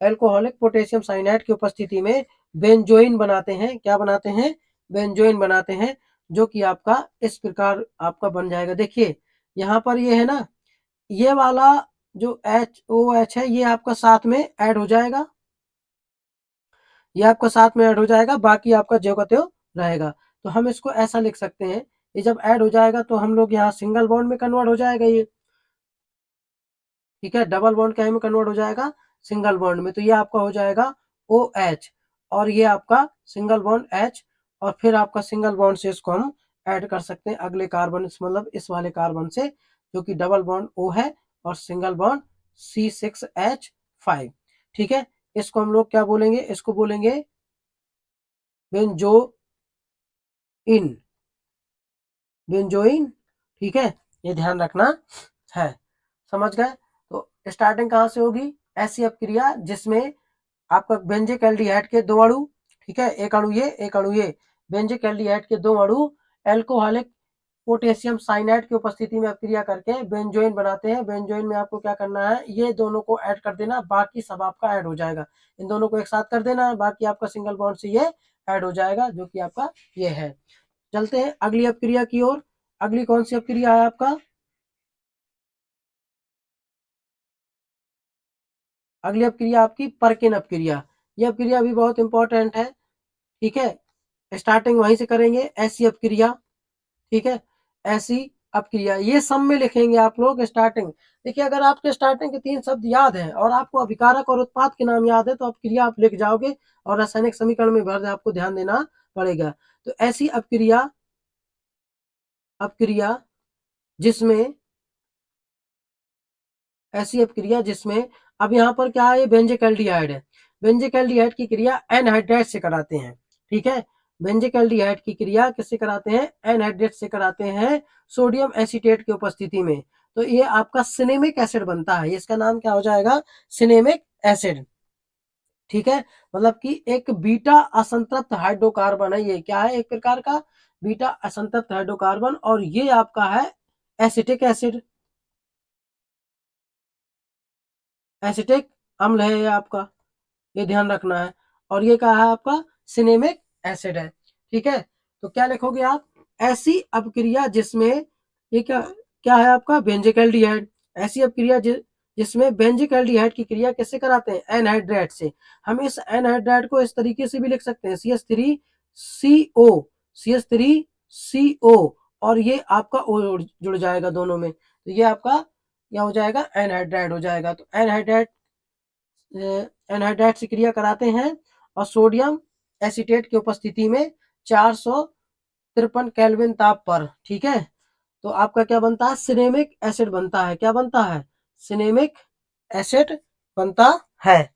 alcoholic potassium cyanide की उपस्थिति में बेंजोइन बनाते हैं। क्या बनाते हैं? बेंजोइन बनाते हैं, जो कि आपका इस प्रकार आपका बन जाएगा। देखिए यहाँ पर ये है ना, ये वाला जो HOH है, ये आपका साथ में ऐड हो जाएगा, ये आपका साथ में ऐड हो जाएगा, बाकी आपका ज्यों का त्यों रहेगा। तो हम इसको ऐसा लिख सकते हैं, ये जब ऐड हो जाएगा तो हम लोग यहाँ सिंगल बॉन्ड में कन्वर्ट हो जाएगा ये, ठीक है। डबल बॉन्ड क्या में कन्वर्ट हो जाएगा? सिंगल बॉन्ड में। तो ये आपका हो जाएगा OH, और ये आपका सिंगल बॉन्ड H, और फिर आपका सिंगल बॉन्ड से इसको हम ऐड कर सकते हैं अगले कार्बन, मतलब इस वाले कार्बन से, जो कि डबल बॉन्ड O है और सिंगल बॉन्ड C6H5, ठीक है। इसको हम लोग क्या बोलेंगे? इसको बोलेंगे बेंजोइन, बेंजोइन, ठीक है। ये ध्यान रखना है, समझ गए। तो स्टार्टिंग कहाँ से होगी? ऐसी अपक्रिया जिसमें आपका बेंजिक एल्डिहाइड के 2 अणु, ठीक है, एक अणु ये, एक अणु ये, बेंजिक एल्डिहाइड के 2 अणु एल्कोहलिक पोटेशियम साइनाइड की उपस्थिति में अपक्रिया करके बेंजोइन बनाते हैं। बेंजोइन में आपको क्या करना है? ये दोनों को ऐड कर देना, बाकी सब आपका ऐड हो जाएगा। इन दोनों को एक साथ कर देना है, बाकी आपका सिंगल बॉन्ड से ये ऐड हो जाएगा, जो कि आपका ये है। चलते हैं अगली अपक्रिया की ओर। अगली कौन सी अपक्रिया है आपका? अगली अपक्रिया आपकी परकिन अपक्रिया। यह अपक्रिया भी बहुत इंपॉर्टेंट है, ठीक है। स्टार्टिंग वहीं से करेंगे, ऐसी अपक्रिया, ठीक है, ऐसी अपक्रिया, ये सब में लिखेंगे आप लोग स्टार्टिंग। देखिए अगर आपके स्टार्टिंग के 3 शब्द याद हैं और आपको अभिकारक और उत्पाद के नाम याद है, तो अपक्रिया आप लिख जाओगे, और रासायनिक समीकरण में भर आपको ध्यान देना पड़ेगा। तो ऐसी अपक्रिया, अपक्रिया जिसमें, ऐसी अपक्रिया जिसमें, अब यहाँ पर क्या है? बेंजिक एल्डिहाइड है। बेंजिक एल्डिहाइड की क्रिया एनहाइड्राइड से कराते हैं, ठीक है। बेंजिक एल्डिहाइड की क्रिया किससे कराते हैं? एनहाइड्रेट से कराते हैं, सोडियम एसीटेट की उपस्थिति में। तो ये आपका सिनेमिक एसिड बनता है, इसका नाम क्या हो जाएगा? सिनेमिक एसिड, ठीक है। मतलब कि एक बीटा असंतृप्त हाइड्रोकार्बन है, ये क्या है? एक प्रकार का बीटा असंतृप्त हाइड्रोकार्बन, और ये आपका है एसिटिक एसिड, एसिटिक अम्ल है ये आपका, ये ध्यान रखना है। और ये क्या है आपका? सिनेमिक एसिड है, ठीक है। तो क्या लिखोगे आप? ऐसी अपक्रिया जिसमें, ये क्या क्या है आपका? बेंजिक एल्डिहाइड। ऐसी अपक्रिया जिसमें बेंजिक एल्डिहाइड की क्रिया किससे कराते हैं? एनहाइड्राइड से। हम इस एनहाइड्राइड को इस तरीके से भी लिख सकते हैं, CH3CO, CH3CO, और ये आपका O जुड़ जाएगा दोनों में, तो ये आपका क्या हो जाएगा? एनहाइड्राइड हो जाएगा। तो एनहाइड्राइड, एनहाइड्राइड से क्रिया कराते हैं, और सोडियम एसीटेट की उपस्थिति में 453 केल्विन ताप पर, ठीक है। तो आपका क्या बनता है? सिनेमिक एसिड बनता है। क्या बनता है? सिनेमिक एसिड बनता है,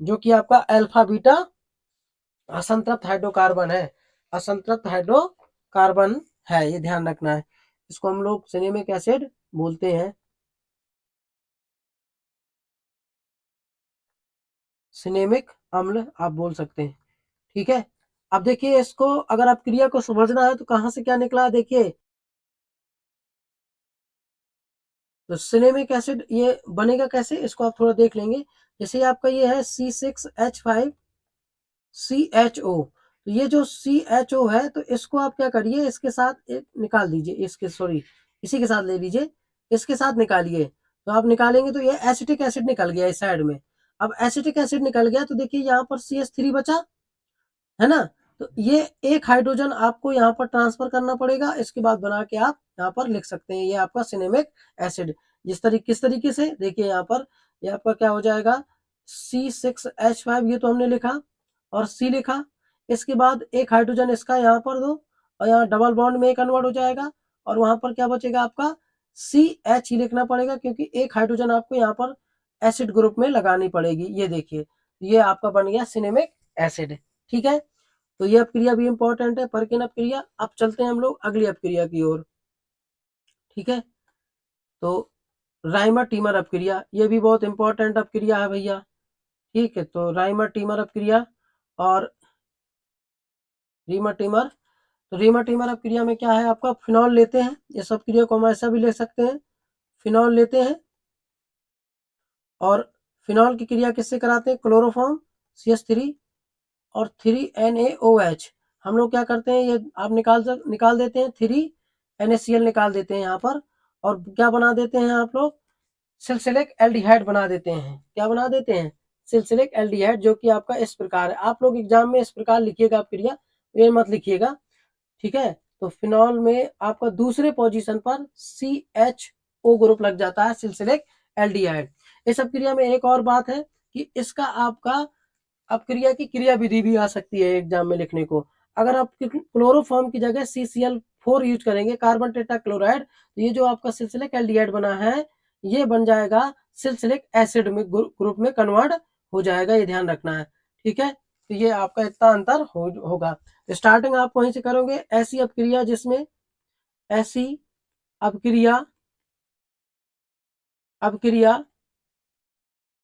जो कि आपका अल्फा बीटा असंतृप्त हाइड्रोकार्बन है, असंतृप्त हाइड्रोकार्बन है, ये ध्यान रखना है। इसको हम लोग सिनेमिक एसिड बोलते हैं, सिनेमिक अम्ल आप बोल सकते हैं। ठीक है, अब देखिए इसको अगर आप क्रिया को समझना है तो कहाँ से क्या निकला, देखिए तो सिनेमिक एसिड ये बनेगा कैसे, इसको आप थोड़ा देख लेंगे। जैसे आपका ये है C6H5 CHO, तो ये जो CHO है तो इसको आप क्या करिए, इसके साथ एक निकाल दीजिए, इसके सॉरी इसी के साथ ले लीजिए, इसके साथ निकालिए, तो आप निकालेंगे तो ये एसिटिक एसिड निकल गया इस साइड में। अब एसिटिक एसिड निकल गया तो देखिए यहाँ पर CH3 बचा है ना, तो ये एक हाइड्रोजन आपको यहाँ पर ट्रांसफर करना पड़ेगा, इसके बाद बना के आप यहाँ पर लिख सकते हैं, ये आपका सिनेमिक एसिड। किस तरीके से देखिए यहाँ पर, ये आपका क्या हो जाएगा, C6H5 ये तो हमने लिखा और C लिखा, इसके बाद एक हाइड्रोजन इसका यहाँ पर दो और यहाँ डबल बॉन्ड में कन्वर्ट हो जाएगा, और वहां पर क्या बचेगा आपका CH ही लिखना पड़ेगा, क्योंकि एक हाइड्रोजन आपको यहाँ पर एसिड ग्रुप में लगानी पड़ेगी। ये देखिए ये आपका बन गया सिनेमिक एसिड। ठीक है, तो ये अपक्रिया भी इंपॉर्टेंट है, परकिन अपक्रिया। अब चलते हैं हम लोग अगली अपक्रिया की ओर। ठीक है, तो राइमर टीमर अपक्रिया, ये भी बहुत इंपॉर्टेंट अपक्रिया है भैया। ठीक है, तो राइमर टीमर अपक्रिया और रीमर टीमर, तो रीमर टीमर अपक्रिया में क्या है, आपका फिनॉल लेते हैं, इस अपक्रिया को हम ऐसा भी ले सकते हैं, फिनॉल लेते हैं और फिनॉल की क्रिया किससे कराते हैं, क्लोरोफॉर्म CH3 और 3NaOH, हम लोग क्या करते हैं, ये आप निकाल देते हैं, 3NaCl निकाल देते हैं यहाँ पर, और क्या बना देते हैं आप लोग, सिल्सिलिक एल्डिहाइड बना देते हैं। क्या बना देते हैं, सिल्सिलिक एल्डिहाइड, जो कि आपका इस प्रकार है। आप लोग एग्जाम में इस प्रकार लिखिएगा आप क्रिया, ये मत लिखिएगा। ठीक है, तो फिनॉल में आपका दूसरे पोजीशन पर CHO ग्रुप लग जाता है, सिल्सिलिक एल्डिहाइड। इस सब क्रिया में एक और बात है कि इसका आपका अपक्रिया की क्रिया विधि भी आ सकती है एग्जाम में लिखने को। अगर आप क्लोरोफॉर्म की जगह CCl4 यूज करेंगे, कार्बन टेट्रा क्लोराइड, तो ये जो आपका सिल्सिलिक एल्डिहाइड बना है ये बन जाएगा सिल्सिलिक एसिड में ग्रुप में कन्वर्ट हो जाएगा, ये ध्यान रखना है। ठीक है, तो ये आपका इतना अंतर होगा। स्टार्टिंग आप वहीं से करोगे, ऐसी अपक्रिया जिसमें ऐसी अपक्रिया अपक्रिया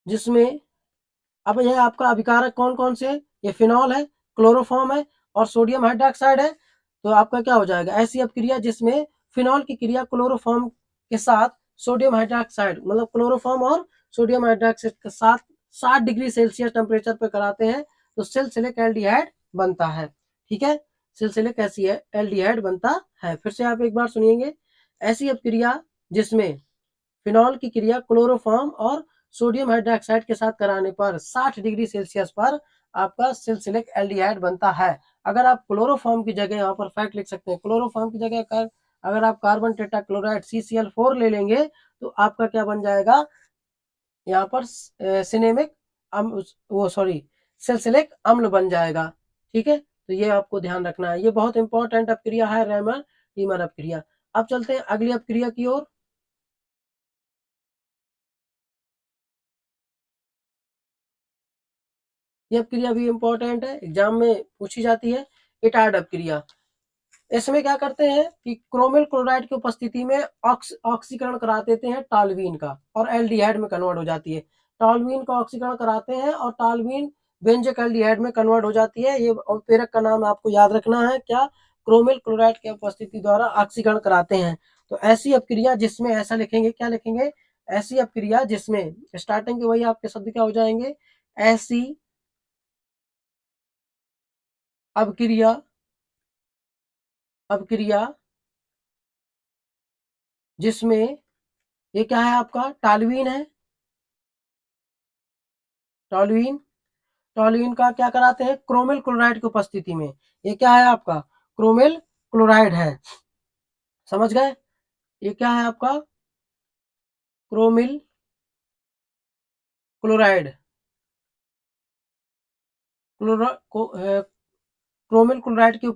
जिसमें, अब यह आपका अभिकारक कौन कौन से, ये फिनॉल है, क्लोरोफॉर्म है और सोडियम हाइड्रोक्साइड है। तो आपका क्या हो जाएगा, ऐसी अपक्रिया जिसमें फिनॉल की क्रिया क्लोरोफॉर्म के साथ सोडियम हाइड्रोक्साइड, मतलब क्लोरोफॉर्म और सोडियम हाइड्रोक्साइड के साथ 60 डिग्री सेल्सियस टेम्परेचर पर कराते हैं तो सिल्सिलिक एल्डिहाइड बनता है। ठीक है, सिल्सिलिक एल्डिहाइड बनता है। फिर से आप एक बार सुनिएंगे, ऐसी अपक्रिया जिसमें फिनॉल की क्रिया क्लोरोफॉर्म और सोडियम हाइड्रोक्साइड के साथ कराने पर 60 डिग्री सेल्सियस पर आपका सिल्सिलिक एल्डिहाइड बनता है। अगर आप क्लोरोफॉर्म की जगह यहाँ पर फैक्ट लिख सकते हैं, क्लोरोफॉर्म की जगह अगर आप कार्बन टेट्रा क्लोराइड CCl4 ले लेंगे तो आपका क्या बन जाएगा, यहाँ पर सिनेमिक वो सॉरी सिल्सिलिक अम्ल बन जाएगा। ठीक है, तो ये आपको ध्यान रखना है, ये बहुत इंपॉर्टेंट अपक्रिया है रेमर टीमर अपक्रिया। अब चलते हैं अगली अपक्रिया की ओर। ये अपक्रिया भी इंपॉर्टेंट है, एग्जाम में पूछी जाती है, इटार्ड अपक्रिया। इसमें क्या करते हैं कि क्रोमिल क्लोराइड की उपस्थिति में ऑक्सीकरण करा देते हैं टॉल्यूइन का, और एल्डिहाइड में कन्वर्ट हो जाती है। टॉल्यूइन का ऑक्सीकरण कराते हैं और टॉल्यूइन बेंजोइक एल्डिहाइड में कन्वर्ट हो जाती है। ये उत्प्रेरक का नाम आपको याद रखना है, क्या, क्रोमिल क्लोराइड की उपस्थिति द्वारा ऑक्सीकरण कराते हैं। तो ऐसी अपक्रिया जिसमें, ऐसा लिखेंगे, क्या लिखेंगे, ऐसी अपक्रिया जिसमें, स्टार्टिंग के वही आपके शब्द क्या हो जाएंगे, ऐसी अपक्रिया अपक्रिया जिसमें, ये क्या है आपका, टॉल्यूइन है, टॉल्यूइन, टॉल्यूइन का क्या कराते हैं, क्रोमिल क्लोराइड की उपस्थिति में, ये क्या है आपका, क्रोमिल क्लोराइड है, समझ गए, ये क्या है आपका, क्रोमिल क्लोराइड, क्रोमिल क्लोराइड की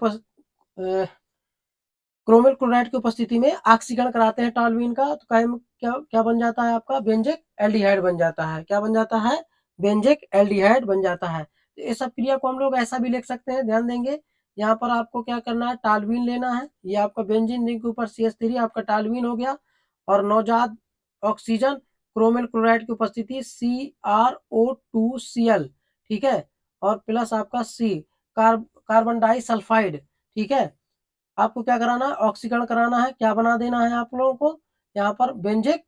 क्रोमिल क्लोराइड की उपस्थिति में ऑक्सीकरण कराते हैं टॉल्यूइन का, तो क्या क्या बन जाता है आपका, बेंजिक एल्डिहाइड बन जाता है। क्या बन जाता है, बेंजिक एल्डिहाइड बन जाता है। तो इस अपक्रिया को हम लोग ऐसा भी लिख सकते हैं, ध्यान देंगे। यहाँ पर आपको क्या करना है, टालवीन लेना है। ये आपका बेंजीन रिंग के ऊपर CH3 आपका टालवीन हो गया, और नवजात ऑक्सीजन क्रोमिल क्लोराइड की उपस्थिति CrO2Cl, ठीक है, और प्लस आपका C कार्बन डाइसल्फाइड, ठीक है। आपको क्या कराना है, ऑक्सीकरण कराना है। क्या बना देना है आप लोगों को, यहाँ पर बेंजिक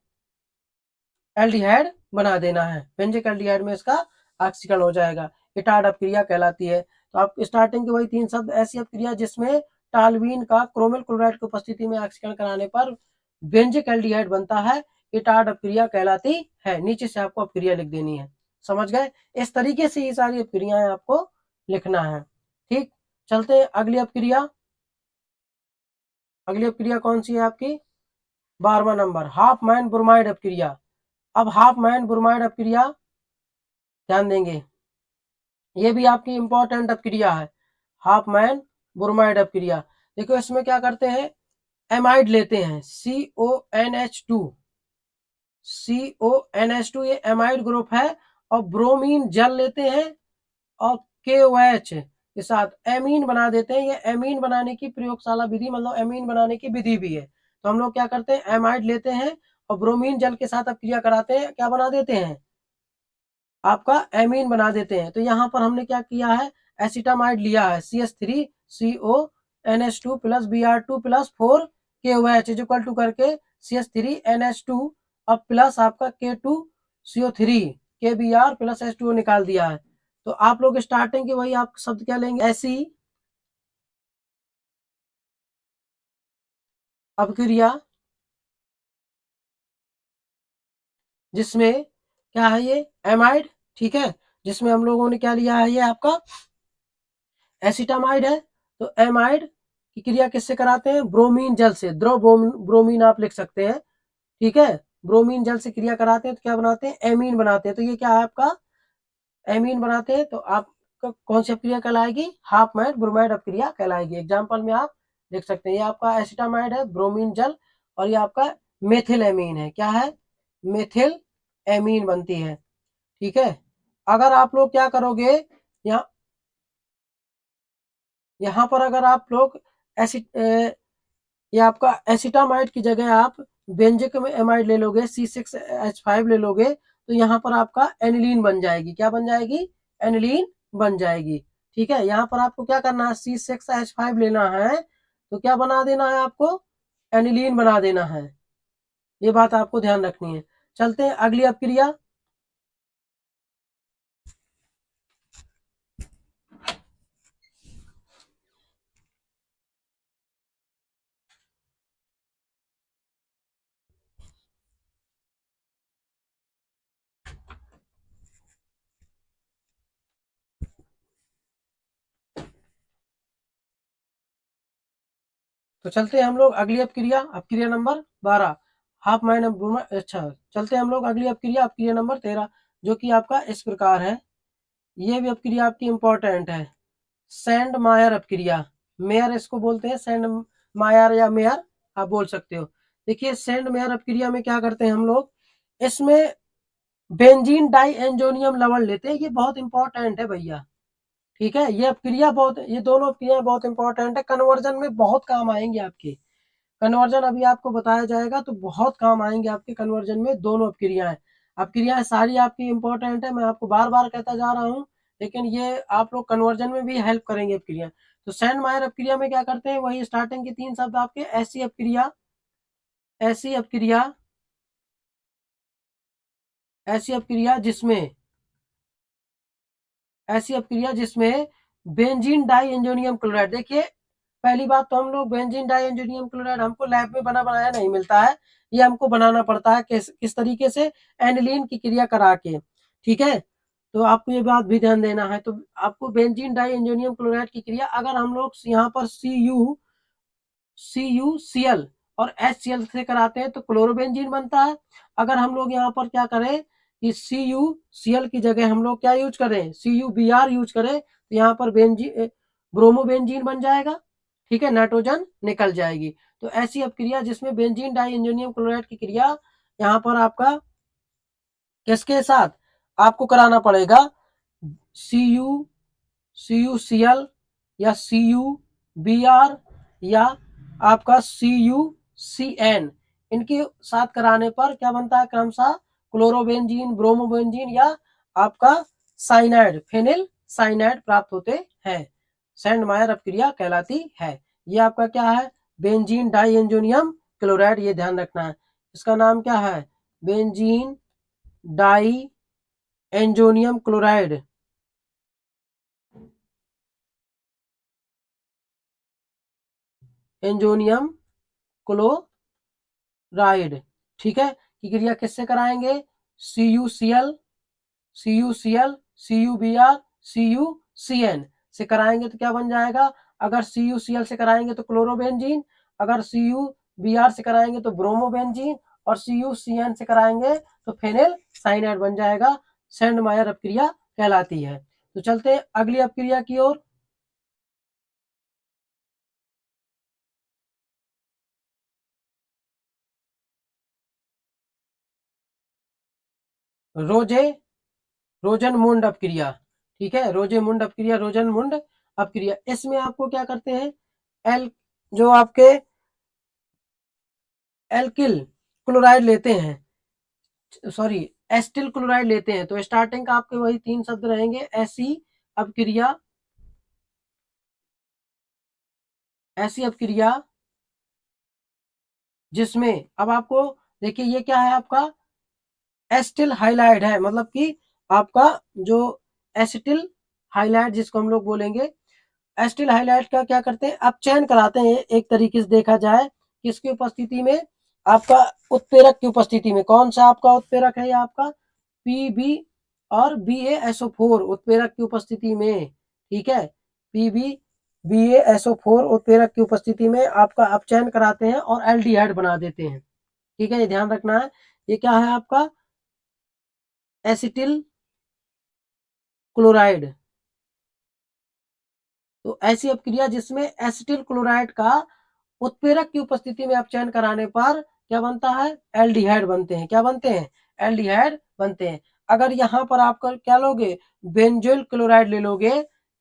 एल्डिहाइड बना देना है। बेंजिक एल्डिहाइड में इसका ऑक्सीकरण हो जाएगा। इटार्ड अपक्रिया कहलाती है। तो आप स्टार्टिंग के वही 3 शब्द, ऐसी अपक्रिया जिसमें टालवीन का क्रोमिल क्लोराइड की उपस्थिति में ऑक्सीकरण कराने पर बेंजिक एल्डिहाइड बनता है, इटार्ड अपक्रिया कहलाती है। नीचे से आपको अपक्रिया लिख देनी है, समझ गए। इस तरीके से ये सारी अपक्रियाएं आपको लिखना है, ठीक। चलते हैं अगली अपक्रिया। अगली अपक्रिया कौन सी है आपकी, 12वां नंबर, हाफमैन ब्रोमाइड अपक्रिया। अब हाफमैन ब्रोमाइड अपक्रिया ध्यान देंगे, ये भी आपकी इंपॉर्टेंट अपक्रिया है, हाफमैन ब्रोमाइड अपक्रिया। देखो इसमें क्या करते हैं, एमाइड लेते हैं CONH2, CONH2 ये एमाइड ग्रुप है, और ब्रोमीन जल लेते हैं, और KOH के साथ एमीन बना देते हैं। ये एमीन बनाने की प्रयोगशाला विधि, मतलब एमीन बनाने की विधि भी है। तो हम लोग क्या करते हैं, एमाइड लेते हैं और ब्रोमीन जल के साथ अपक्रिया कराते हैं, क्या बना देते हैं, आपका एमीन बना देते हैं। तो यहाँ पर हमने क्या किया है, एसिटामाइड लिया है, CH3CONH2 plus Br2 plus 4 KOH equal to करके CH3NH2 अब प्लस आपका K2CO3 KBr प्लस H2O निकाल दिया है। तो आप लोग स्टार्टिंग के वही आप शब्द क्या लेंगे, ऐसी अपक्रिया जिसमें क्या है, ये एमाइड, ठीक है, जिसमें हम लोगों ने क्या लिया है, ये आपका एसिटामाइड है। तो एमाइड की क्रिया किससे कराते हैं, ब्रोमीन जल से, द्रव ब्रोमीन आप लिख सकते हैं, ठीक है। ब्रोमीन जल से क्रिया कराते हैं तो क्या बनाते हैं, एमीन बनाते हैं। तो ये क्या है आपका, एमीन बनाते हैं। तो आप कौन सी अपक्रिया कहलाएगी, हाफमैन ब्रोमाइड अपक्रिया कहलाएगी। एग्जाम्पल में आप देख सकते हैं, ये आपका एसिटामाइड है, ब्रोमीन जल, और ये आपका मेथिल एमीन है, क्या है, मेथिल एमीन बनती है, ठीक है। अगर आप लोग क्या करोगे, यहाँ यहाँ पर अगर आप लोग एसिड ये आपका एसिटामाइड की जगह आप बेंजिक एमाइड ले लोगे, C6H5 ले लोगे, तो यहाँ पर आपका एनिलीन बन जाएगी। क्या बन जाएगी, एनिलीन बन जाएगी, ठीक है। यहाँ पर आपको क्या करना है, C6H5 लेना है, तो क्या बना देना है आपको, एनिलीन बना देना है। ये बात आपको ध्यान रखनी है। चलते हैं अगली अपक्रिया। तो चलते हैं हम लोग अगली अपक्रिया, अपक्रिया नंबर 12, हाफ मैन। अच्छा, चलते हैं हम लोग अगली अपक्रिया, अपक्रिया नंबर 13, जो कि आपका इस प्रकार है। ये भी अपक्रिया आपकी इंपॉर्टेंट है, सैंड मायर अपक्रिया। मेयर इसको बोलते हैं, सैंड मायर या मेयर आप बोल सकते हो। देखिए सैंड मेयर अपक्रिया में क्या करते हैं हम लोग, इसमें बेंजीन डाई एंजोनियम लवण लेते हैं। ये बहुत इंपॉर्टेंट है भैया, ठीक है। ये अपक्रिया बहुत, ये दोनों अपक्रिया बहुत इंपॉर्टेंट है, कन्वर्जन में बहुत काम आएंगे आपके। कन्वर्जन अभी आपको बताया जाएगा, तो बहुत काम आएंगे आपके कन्वर्जन में दोनों अपक्रियाएं। अपक्रियाएं सारी आपकी इंपॉर्टेंट है, मैं आपको बार बार कहता जा रहा हूँ, लेकिन ये आप लोग कन्वर्जन में भी हेल्प करेंगे अपक्रिया। तो सैंड मायर अपक्रिया में क्या करते हैं, वही स्टार्टिंग के 3 शब्द आपके, ऐसी अपक्रिया, ऐसी अपक्रिया, ऐसी अपक्रिया जिसमें, ऐसी अपक्रिया जिसमें बेंजीन डाई एंजोनियम क्लोराइड। देखिए पहली बात तो हम लोग बेंजीन डाई एंजोनियम क्लोराइड हमको लैब में बना बनाया नहीं मिलता है, ये हमको बनाना पड़ता है किस तरीके से, एनिलीन की क्रिया करा के, ठीक है। तो आपको ये बात भी ध्यान देना है। तो आपको बेंजीन डाई एंजोनियम क्लोराइड की क्रिया, अगर हम लोग यहाँ पर CuCl और HCl से कराते हैं तो क्लोरोबेंजीन बनता है। अगर हम लोग यहाँ पर क्या करें कि CuCl की जगह हम लोग क्या यूज करें, CuBr यूज करें, तो यहाँ पर ब्रोमोबेंजीन बन जाएगा, ठीक है, नाइट्रोजन निकल जाएगी। तो ऐसी अपक्रिया जिसमें बेंजीन डाई एंजोनियम क्लोराइड की क्रिया, यहाँ पर आपका किसके साथ आपको कराना पड़ेगा, CuCl CuCl या CuBr या आपका CuCN, इनके साथ कराने पर क्या बनता है क्रमशः क्लोरोबेंजीन, ब्रोमोबेंजीन या आपका साइनाइड, फेनिल साइनाइड प्राप्त होते हैं। सैंडमायर अपक्रिया कहलाती है। ये आपका क्या है, बेंजीन डाइएंजोनियम क्लोराइड, ये ध्यान रखना है। इसका नाम क्या है, बेंजीन डाई एंजोनियम क्लोराइड। एंजोनियम क्लोराइड, ठीक है। की क्रिया किससे कराएंगे, CuCl, CuCl, CuBr, CuCN से कराएंगे तो क्या बन जाएगा, अगर CuCl से कराएंगे तो क्लोरोबेंजीन, अगर CuBr से कराएंगे तो ब्रोमोबेंजीन, और CuCN से कराएंगे तो फेनिल साइनाइड बन जाएगा। सैंडमायर अपक्रिया कहलाती है। तो चलते हैं अगली अपक्रिया की ओर। रोजनमुंड अपक्रिया, ठीक है, रोजेमुंड अपक्रिया, रोजनमुंड अपक्रिया। इसमें आपको क्या करते हैं, एल जो आपके एल्किल क्लोराइड लेते हैं, सॉरी एस्टिल क्लोराइड लेते हैं, तो स्टार्टिंग का आपके वही 3 शब्द रहेंगे, ऐसी अपक्रिया जिसमें, अब आपको देखिए ये क्या है, आपका एस्टिल हाइलाइड है, मतलब कि आपका जो एसिटिल हाइलाइड जिसको हम लोग बोलेंगे, एस्टिल हाइलाइट का क्या करते हैं, आप चयन कराते हैं एक तरीके से देखा जाए, किसकी उपस्थिति में, आपका उत्प्रेरक की उपस्थिति में। कौन सा आपका उत्प्रेरक है, ये आपका PB और BaSO4 उत्प्रेरक की उपस्थिति में, ठीक है, PB BaSO4 उत्प्रेरक की उपस्थिति में आपका आप चयन कराते हैं और एल्डिहाइड बना देते हैं, ठीक है, ये ध्यान रखना है। ये क्या है आपका एसिटिल क्लोराइड। तो ऐसी अपक्रिया जिसमें एसिटिल क्लोराइड का उत्प्रेरक की उपस्थिति में अपचयन कराने पर क्या बनता है, एल्डिहाइड बनते हैं। क्या बनते हैं, एल्डिहाइड बनते हैं। अगर यहाँ पर आप क्या लोगे, बेंजोइल क्लोराइड ले लोगे,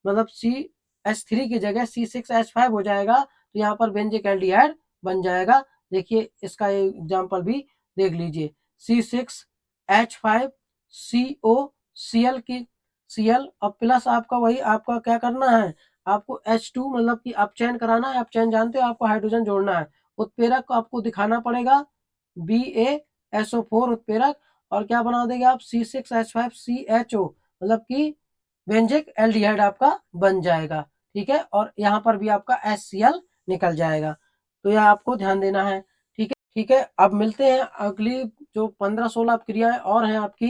मतलब CH3 की जगह C6H5 हो जाएगा, तो यहाँ पर बेंजिक एल्डिहाइड बन जाएगा। देखिए इसका एग्जाम्पल भी देख लीजिए, C6H5 COCl की Cl और प्लस आपका वही आपका क्या करना है, आपको H2 मतलब कि अपचयन कराना है, अपचयन जानते हो, आपको हाइड्रोजन जोड़ना है। उत्प्रेरक को आपको दिखाना पड़ेगा BaSO4 उत्प्रेरक, और क्या बना देंगे आप C6H5CHO, मतलब कि बेंजिक एल्डिहाइड आपका बन जाएगा, ठीक है, और यहाँ पर भी आपका HCl निकल जाएगा। तो यह आपको ध्यान देना है, ठीक है। अब मिलते हैं अगली जो 15-16 अपक्रियाएं और हैं आपकी,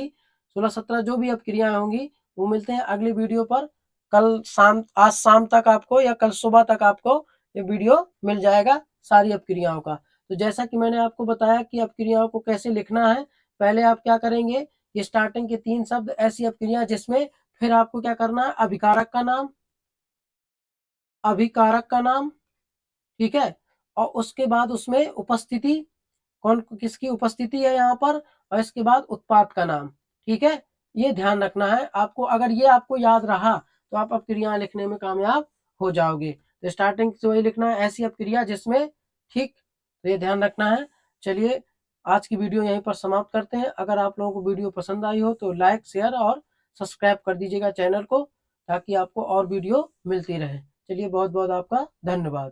16-17 जो भी अपक्रियाएं होंगी वो मिलते हैं अगली वीडियो पर। कल शाम, आज शाम तक आपको या कल सुबह तक आपको ये वीडियो मिल जाएगा सारी अपक्रियाओं का। तो जैसा कि मैंने आपको बताया कि अपक्रियाओं को कैसे लिखना है, पहले आप क्या करेंगे, ये स्टार्टिंग के 3 शब्द ऐसी अपक्रिया जिसमें, फिर आपको क्या करना है, अभिकारक का नाम, ठीक है, और उसके बाद उसमें उपस्थिति, कौन किसकी उपस्थिति है यहाँ पर, और इसके बाद उत्पाद का नाम, ठीक है। ये ध्यान रखना है आपको, अगर ये आपको याद रहा तो आप अपक्रिया लिखने में कामयाब हो जाओगे। तो स्टार्टिंग से वही लिखना है, ऐसी अपक्रिया जिसमें, ठीक, तो ये ध्यान रखना है। चलिए आज की वीडियो यहीं पर समाप्त करते हैं। अगर आप लोगों को वीडियो पसंद आई हो तो लाइक, शेयर और सब्सक्राइब कर दीजिएगा चैनल को, ताकि आपको और वीडियो मिलती रहे। चलिए बहुत बहुत आपका धन्यवाद।